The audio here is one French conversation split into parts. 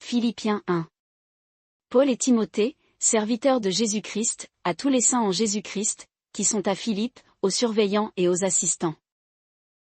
Philippiens 1. Paul et Timothée, serviteurs de Jésus-Christ, à tous les saints en Jésus-Christ, qui sont à Philippe, aux surveillants et aux assistants.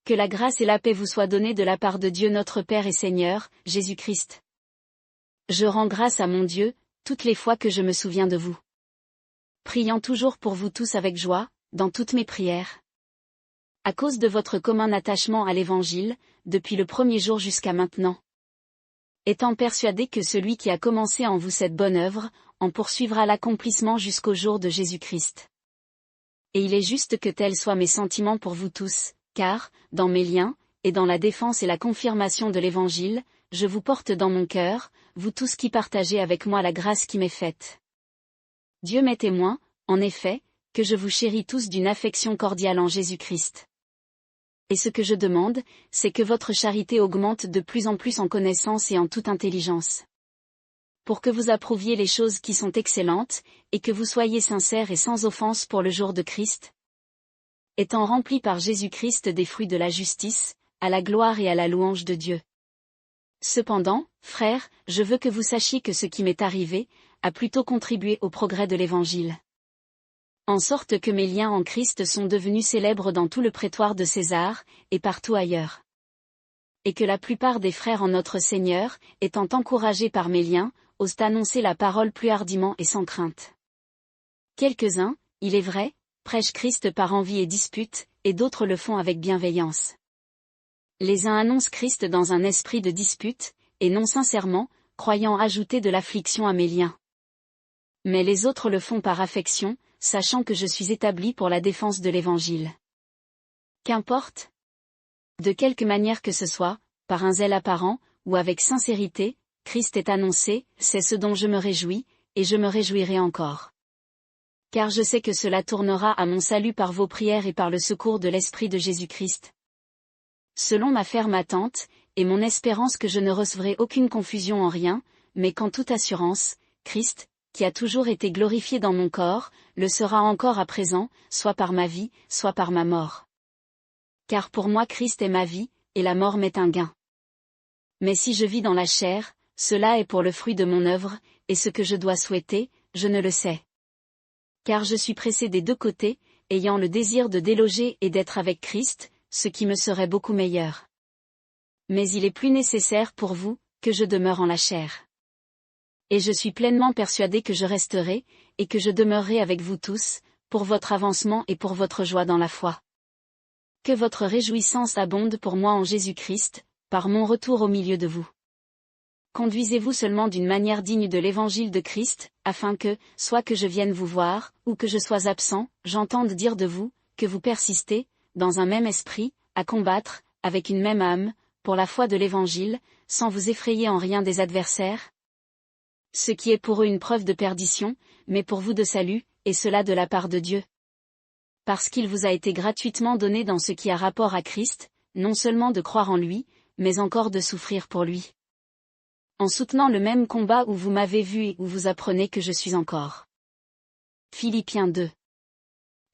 Que la grâce et la paix vous soient données de la part de Dieu notre Père et Seigneur, Jésus-Christ. Je rends grâce à mon Dieu, toutes les fois que je me souviens de vous. Priant toujours pour vous tous avec joie, dans toutes mes prières. À cause de votre commun attachement à l'Évangile, depuis le premier jour jusqu'à maintenant. Étant persuadé que celui qui a commencé en vous cette bonne œuvre, en poursuivra l'accomplissement jusqu'au jour de Jésus-Christ. Et il est juste que tels soient mes sentiments pour vous tous, car, dans mes liens, et dans la défense et la confirmation de l'Évangile, je vous porte dans mon cœur, vous tous qui partagez avec moi la grâce qui m'est faite. Dieu m'est témoin, en effet, que je vous chéris tous d'une affection cordiale en Jésus-Christ. Et ce que je demande, c'est que votre charité augmente de plus en plus en connaissance et en toute intelligence. Pour que vous approuviez les choses qui sont excellentes, et que vous soyez sincères et sans offense pour le jour de Christ. Étant remplis par Jésus-Christ des fruits de la justice, à la gloire et à la louange de Dieu. Cependant, frères, je veux que vous sachiez que ce qui m'est arrivé, a plutôt contribué au progrès de l'Évangile. En sorte que mes liens en Christ sont devenus célèbres dans tout le prétoire de César, et partout ailleurs. Et que la plupart des frères en notre Seigneur, étant encouragés par mes liens, osent annoncer la parole plus hardiment et sans crainte. Quelques-uns, il est vrai, prêchent Christ par envie et dispute, et d'autres le font avec bienveillance. Les uns annoncent Christ dans un esprit de dispute, et non sincèrement, croyant ajouter de l'affliction à mes liens. Mais les autres le font par affection, sachant que je suis établi pour la défense de l'Évangile. Qu'importe. De quelque manière que ce soit, par un zèle apparent, ou avec sincérité, Christ est annoncé, c'est ce dont je me réjouis, et je me réjouirai encore. Car je sais que cela tournera à mon salut par vos prières et par le secours de l'Esprit de Jésus-Christ. Selon ma ferme attente, et mon espérance que je ne recevrai aucune confusion en rien, mais qu'en toute assurance, Christ, qui a toujours été glorifié dans mon corps, le sera encore à présent, soit par ma vie, soit par ma mort. Car pour moi Christ est ma vie, et la mort m'est un gain. Mais si je vis dans la chair, cela est pour le fruit de mon œuvre, et ce que je dois souhaiter, je ne le sais. Car je suis pressé des deux côtés, ayant le désir de déloger et d'être avec Christ, ce qui me serait beaucoup meilleur. Mais il est plus nécessaire pour vous, que je demeure en la chair. Et je suis pleinement persuadé que je resterai, et que je demeurerai avec vous tous, pour votre avancement et pour votre joie dans la foi. Que votre réjouissance abonde pour moi en Jésus-Christ, par mon retour au milieu de vous. Conduisez-vous seulement d'une manière digne de l'Évangile de Christ, afin que, soit que je vienne vous voir, ou que je sois absent, j'entende dire de vous, que vous persistez, dans un même esprit, à combattre, avec une même âme, pour la foi de l'Évangile, sans vous effrayer en rien des adversaires. Ce qui est pour eux une preuve de perdition, mais pour vous de salut, et cela de la part de Dieu. Parce qu'il vous a été gratuitement donné dans ce qui a rapport à Christ, non seulement de croire en lui, mais encore de souffrir pour lui. En soutenant le même combat où vous m'avez vu et où vous apprenez que je suis encore. Philippiens 2.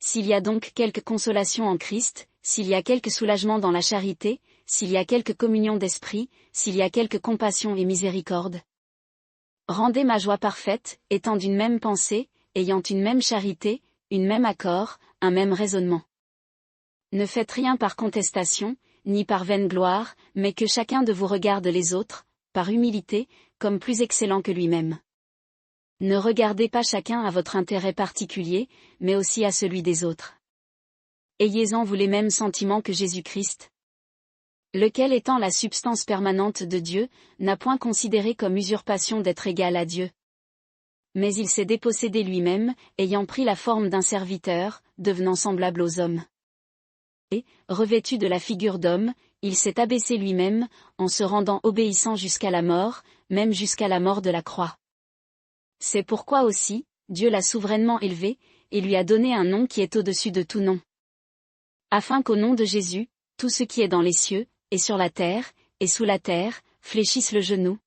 S'il y a donc quelque consolation en Christ, s'il y a quelque soulagement dans la charité, s'il y a quelque communion d'esprit, s'il y a quelque compassion et miséricorde. Rendez ma joie parfaite, étant d'une même pensée, ayant une même charité, une même accord, un même raisonnement. Ne faites rien par contestation, ni par vaine gloire, mais que chacun de vous regarde les autres, par humilité, comme plus excellent que lui-même. Ne regardez pas chacun à votre intérêt particulier, mais aussi à celui des autres. Ayez-en vous les mêmes sentiments que Jésus-Christ. Lequel étant la substance permanente de Dieu, n'a point considéré comme usurpation d'être égal à Dieu. Mais il s'est dépossédé lui-même, ayant pris la forme d'un serviteur, devenant semblable aux hommes. Et, revêtu de la figure d'homme, il s'est abaissé lui-même, en se rendant obéissant jusqu'à la mort, même jusqu'à la mort de la croix. C'est pourquoi aussi, Dieu l'a souverainement élevé, et lui a donné un nom qui est au-dessus de tout nom. Afin qu'au nom de Jésus, tout ce qui est dans les cieux, et sur la terre, et sous la terre, fléchisse le genou.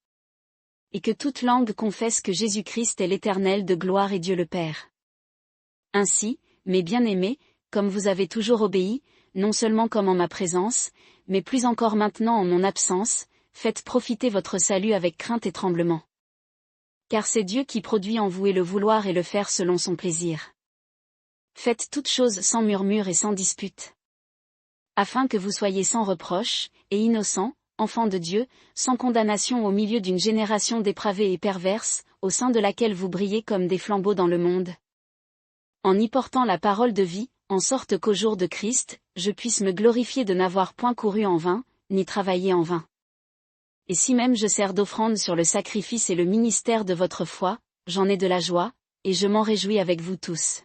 Et que toute langue confesse que Jésus-Christ est l'Éternel de gloire et Dieu le Père. Ainsi, mes bien-aimés, comme vous avez toujours obéi, non seulement comme en ma présence, mais plus encore maintenant en mon absence, Faites profiter votre salut avec crainte et tremblement. Car c'est Dieu qui produit en vous et le vouloir et le faire selon son plaisir. Faites toutes choses sans murmure et sans dispute. Afin que vous soyez sans reproche, et innocents, enfants de Dieu, sans condamnation au milieu d'une génération dépravée et perverse, au sein de laquelle vous brillez comme des flambeaux dans le monde. En y portant la parole de vie, en sorte qu'au jour de Christ, je puisse me glorifier de n'avoir point couru en vain, ni travaillé en vain. Et si même je sers d'offrande sur le sacrifice et le ministère de votre foi, j'en ai de la joie, et je m'en réjouis avec vous tous.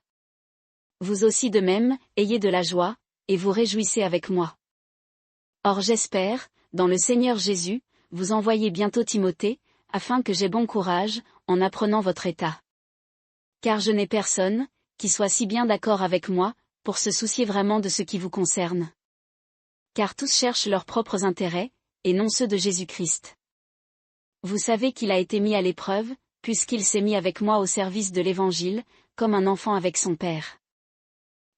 Vous aussi de même, ayez de la joie, et vous réjouissez avec moi. Or j'espère, dans le Seigneur Jésus, vous envoyer bientôt Timothée, afin que j'aie bon courage, en apprenant votre état. Car je n'ai personne, qui soit si bien d'accord avec moi, pour se soucier vraiment de ce qui vous concerne. Car tous cherchent leurs propres intérêts, et non ceux de Jésus-Christ. Vous savez qu'il a été mis à l'épreuve, puisqu'il s'est mis avec moi au service de l'Évangile, comme un enfant avec son père.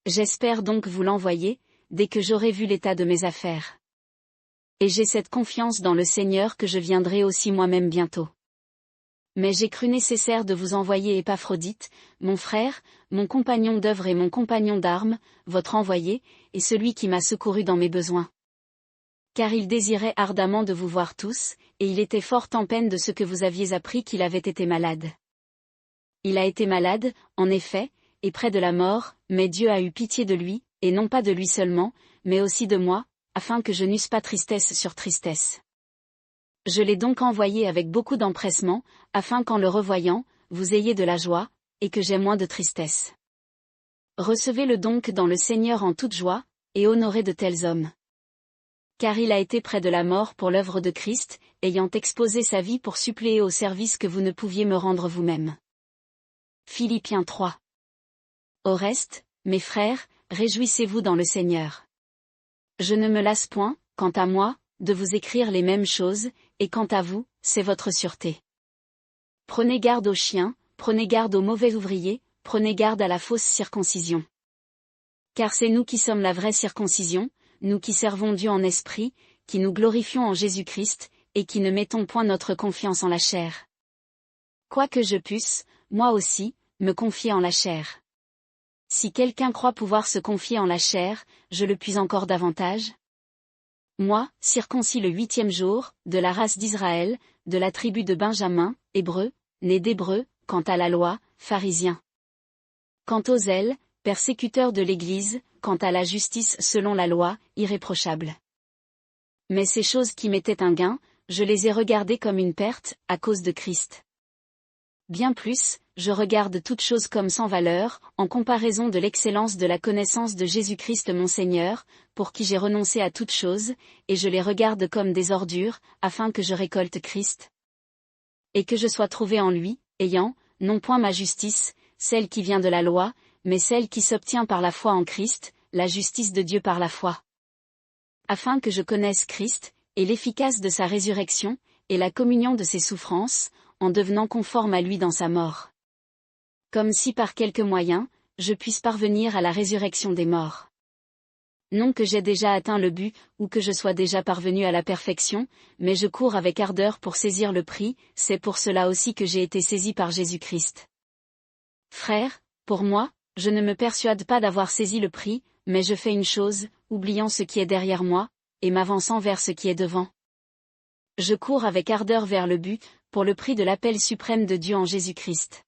J'espère donc vous l'envoyer, dès que j'aurai vu l'état de mes affaires. Et j'ai cette confiance dans le Seigneur que je viendrai aussi moi-même bientôt. Mais j'ai cru nécessaire de vous envoyer Épaphrodite, mon frère, mon compagnon d'œuvre et mon compagnon d'armes, votre envoyé, et celui qui m'a secouru dans mes besoins. Car il désirait ardemment de vous voir tous, et il était fort en peine de ce que vous aviez appris qu'il avait été malade. Il a été malade, en effet, et près de la mort, mais Dieu a eu pitié de lui, et non pas de lui seulement, mais aussi de moi, afin que je n'eusse pas tristesse sur tristesse. Je l'ai donc envoyé avec beaucoup d'empressement, afin qu'en le revoyant, vous ayez de la joie, et que j'aie moins de tristesse. Recevez-le donc dans le Seigneur en toute joie, et honorez de tels hommes. Car il a été près de la mort pour l'œuvre de Christ, ayant exposé sa vie pour suppléer au service que vous ne pouviez me rendre vous-même. Philippiens 3. Au reste, mes frères, réjouissez-vous dans le Seigneur. Je ne me lasse point, quant à moi, de vous écrire les mêmes choses, et quant à vous, c'est votre sûreté. Prenez garde aux chiens, prenez garde aux mauvais ouvriers, prenez garde à la fausse circoncision. Car c'est nous qui sommes la vraie circoncision, nous qui servons Dieu en esprit, qui nous glorifions en Jésus-Christ, et qui ne mettons point notre confiance en la chair. Quoique je puisse, moi aussi, me confier en la chair. Si quelqu'un croit pouvoir se confier en la chair, je le puis encore davantage. Moi, circoncis le 8e jour, de la race d'Israël, de la tribu de Benjamin, hébreu, né d'Hébreu, quant à la loi, pharisien. Quant aux zèles, persécuteur de l'Église, quant à la justice selon la loi, irréprochable. Mais ces choses qui m'étaient un gain, je les ai regardées comme une perte, à cause de Christ. Bien plus, je regarde toutes choses comme sans valeur, en comparaison de l'excellence de la connaissance de Jésus-Christ mon Seigneur, pour qui j'ai renoncé à toutes choses, et je les regarde comme des ordures, afin que je récolte Christ. Et que je sois trouvé en lui, ayant, non point ma justice, celle qui vient de la loi, mais celle qui s'obtient par la foi en Christ, la justice de Dieu par la foi. Afin que je connaisse Christ, et l'efficace de sa résurrection, et la communion de ses souffrances, en devenant conforme à lui dans sa mort. Comme si par quelque moyen, je puisse parvenir à la résurrection des morts. Non que j'ai déjà atteint le but, ou que je sois déjà parvenu à la perfection, mais je cours avec ardeur pour saisir le prix, c'est pour cela aussi que j'ai été saisi par Jésus-Christ. Frères, pour moi, je ne me persuade pas d'avoir saisi le prix, mais je fais une chose, oubliant ce qui est derrière moi, et m'avançant vers ce qui est devant. Je cours avec ardeur vers le but, pour le prix de l'appel suprême de Dieu en Jésus-Christ.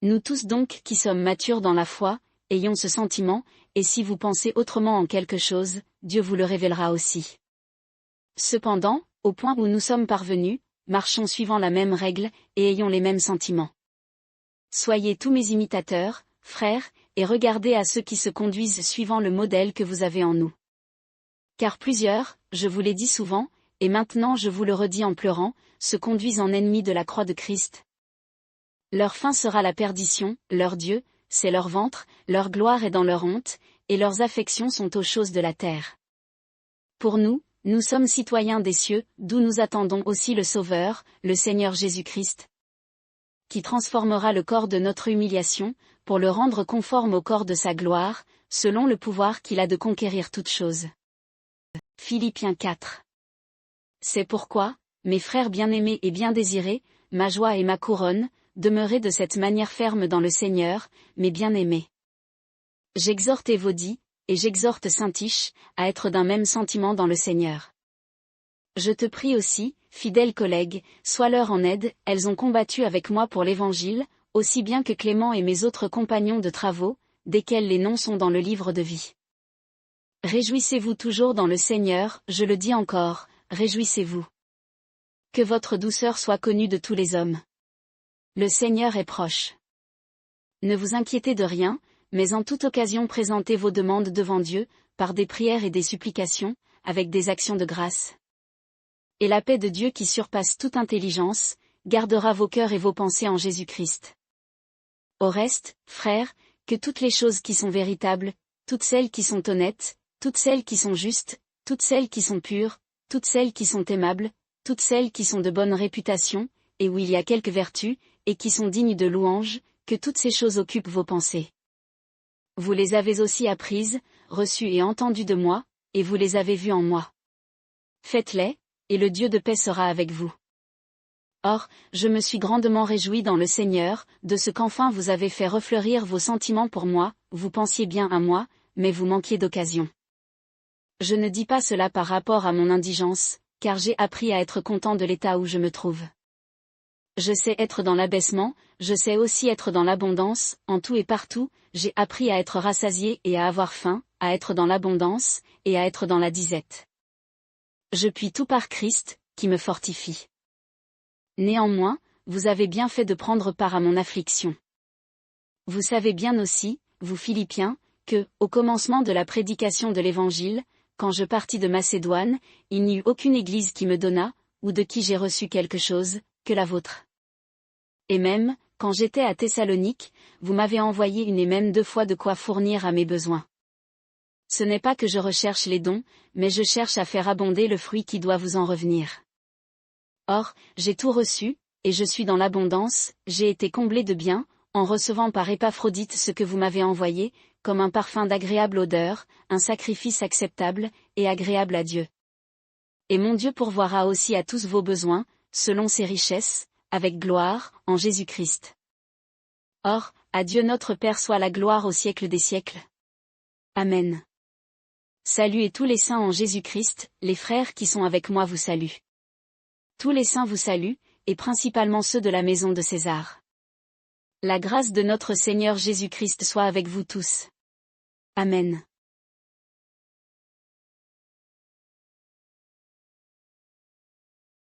Nous tous donc qui sommes matures dans la foi, ayons ce sentiment, et si vous pensez autrement en quelque chose, Dieu vous le révélera aussi. Cependant, au point où nous sommes parvenus, marchons suivant la même règle, et ayons les mêmes sentiments. Soyez tous mes imitateurs, frères, et regardez à ceux qui se conduisent suivant le modèle que vous avez en nous. Car plusieurs, je vous l'ai dit souvent, et maintenant je vous le redis en pleurant, se conduisent en ennemis de la croix de Christ. Leur fin sera la perdition, leur Dieu, c'est leur ventre, leur gloire est dans leur honte, et leurs affections sont aux choses de la terre. Pour nous, nous sommes citoyens des cieux, d'où nous attendons aussi le Sauveur, le Seigneur Jésus-Christ, qui transformera le corps de notre humiliation, pour le rendre conforme au corps de sa gloire, selon le pouvoir qu'il a de conquérir toutes choses. Philippiens 4. C'est pourquoi, mes frères bien-aimés et bien désirés, ma joie et ma couronne, demeurez de cette manière ferme dans le Seigneur, mes bien-aimés. J'exhorte Évodie, et j'exhorte Syntyche, à être d'un même sentiment dans le Seigneur. Je te prie aussi, fidèles collègues, sois-leur en aide, elles ont combattu avec moi pour l'Évangile, aussi bien que Clément et mes autres compagnons de travaux, desquels les noms sont dans le livre de vie. Réjouissez-vous toujours dans le Seigneur, je le dis encore, réjouissez-vous. Que votre douceur soit connue de tous les hommes. Le Seigneur est proche. Ne vous inquiétez de rien, mais en toute occasion présentez vos demandes devant Dieu, par des prières et des supplications, avec des actions de grâce. Et la paix de Dieu qui surpasse toute intelligence, gardera vos cœurs et vos pensées en Jésus-Christ. Au reste, frères, que toutes les choses qui sont véritables, toutes celles qui sont honnêtes, toutes celles qui sont justes, toutes celles qui sont pures, toutes celles qui sont aimables, toutes celles qui sont de bonne réputation, et où il y a quelques vertus, et qui sont dignes de louange, que toutes ces choses occupent vos pensées. Vous les avez aussi apprises, reçues et entendues de moi, et vous les avez vues en moi. Faites-les, et le Dieu de paix sera avec vous. Or, je me suis grandement réjoui dans le Seigneur, de ce qu'enfin vous avez fait refleurir vos sentiments pour moi, vous pensiez bien à moi, mais vous manquiez d'occasion. Je ne dis pas cela par rapport à mon indigence, car j'ai appris à être content de l'état où je me trouve. Je sais être dans l'abaissement, je sais aussi être dans l'abondance, en tout et partout, j'ai appris à être rassasié et à avoir faim, à être dans l'abondance, et à être dans la disette. Je puis tout par Christ, qui me fortifie. Néanmoins, vous avez bien fait de prendre part à mon affliction. Vous savez bien aussi, vous Philippiens, que, au commencement de la prédication de l'Évangile, quand je partis de Macédoine, il n'y eut aucune église qui me donna, ou de qui j'ai reçu quelque chose, que la vôtre. Et même, quand j'étais à Thessalonique, vous m'avez envoyé une et même 2 fois de quoi fournir à mes besoins. Ce n'est pas que je recherche les dons, mais je cherche à faire abonder le fruit qui doit vous en revenir. Or, j'ai tout reçu, et je suis dans l'abondance, j'ai été comblé de bien, en recevant par Épaphrodite ce que vous m'avez envoyé, comme un parfum d'agréable odeur, un sacrifice acceptable, et agréable à Dieu. Et mon Dieu pourvoira aussi à tous vos besoins, selon ses richesses, avec gloire, en Jésus-Christ. Or, à Dieu notre Père soit la gloire au siècle des siècles. Amen. Salut et tous les saints en Jésus-Christ, les frères qui sont avec moi vous saluent. Tous les saints vous saluent, et principalement ceux de la maison de César. La grâce de notre Seigneur Jésus-Christ soit avec vous tous. Amen.